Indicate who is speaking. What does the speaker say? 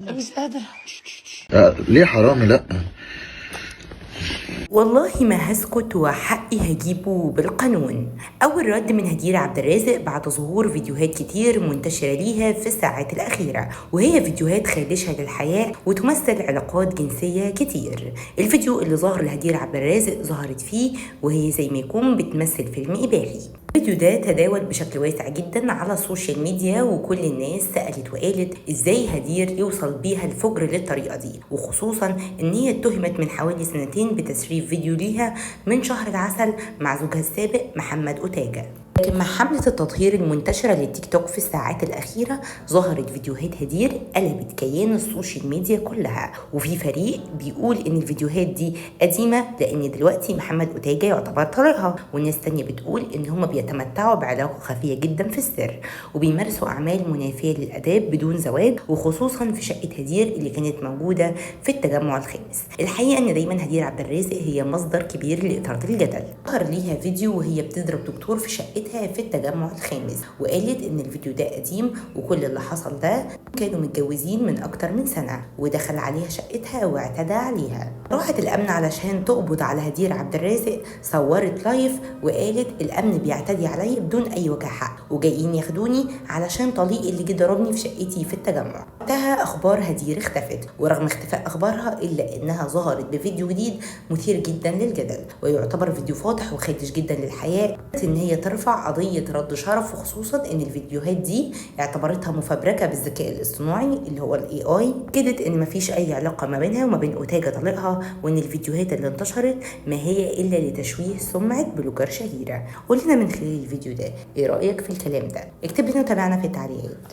Speaker 1: مش قادرة.
Speaker 2: ليه حرامي؟ لا.
Speaker 3: والله ما هسكت وحقي هجيبه بالقانون. أول رد من هدير عبد الرازق بعد ظهور فيديوهات كتير منتشرة ليها في الساعات الأخيرة، وهي فيديوهات خادشة للحياء وتمثل علاقات جنسية كتير. الفيديو اللي ظهر لهدير عبد الرازق ظهرت فيه وهي زي ما يكون بتمثل فيلم إباحي. الفيديو ده تداول بشكل واسع جدا على السوشيال ميديا، وكل الناس سألت وقالت ازاي هدير يوصل بيها الفجر للطريقة دي، وخصوصا ان هي اتهمت من حوالي سنتين بتسريب فيديو ليها من شهر العسل مع زوجها السابق محمد أوتاجا. لكن مع حملة التطهير المنتشرة للتيك توك في الساعات الأخيرة ظهرت فيديوهات هدير قلبت كيان السوشيال ميديا كلها، وفي فريق بيقول إن الفيديوهات دي قديمة لأن دلوقتي محمد أوتاجا يعتبر طليقها، والناس تانية بتقول إن هما بيتمتعوا بعلاقة خفية جدا في السر وبيمارسوا أعمال منافية للآداب بدون زواج، وخصوصا في شقة هدير اللي كانت موجودة في التجمع الخامس. الحقيقة إن دايما هدير عبد الرازق هي مصدر كبير لإثارة الجدل. ظهر ليها فيديو وهي بتضرب دكتور في شقتها في التجمع الخامس، وقالت ان الفيديو ده قديم وكل اللي حصل ده كانوا متجوزين من اكتر من سنة ودخل عليها شقتها واعتدى عليها. راحت الامن علشان تقبض على هدير عبد الرازق، صورت لايف وقالت الامن بيعتدي علي بدون اي وجه حق وجايين ياخدوني علشان طليقي اللي جه ضربني في شقتي في التجمع. وقتها اخبار هدير اختفت، ورغم اختفاء اخبارها الا انها ظهرت بفيديو جديد مثير جدا للجدل، ويعتبر فيديو فاضح وخادش جدا للحياء ان هي ترفع قضية رد شرف، وخصوصا ان الفيديوهات دي اعتبرتها مفبركة بالذكاء الاصطناعي اللي هو الاي اي، كدت ان مفيش اي علاقة ما بينها وما بين أوتاجا طليقها، وان الفيديوهات اللي انتشرت ما هي الا لتشويه سمعة بلوجر شهيرة. قولنا من خلال الفيديو ده ايه رأيك في الكلام ده؟ اكتب لنا وتابعنا في التعليقات.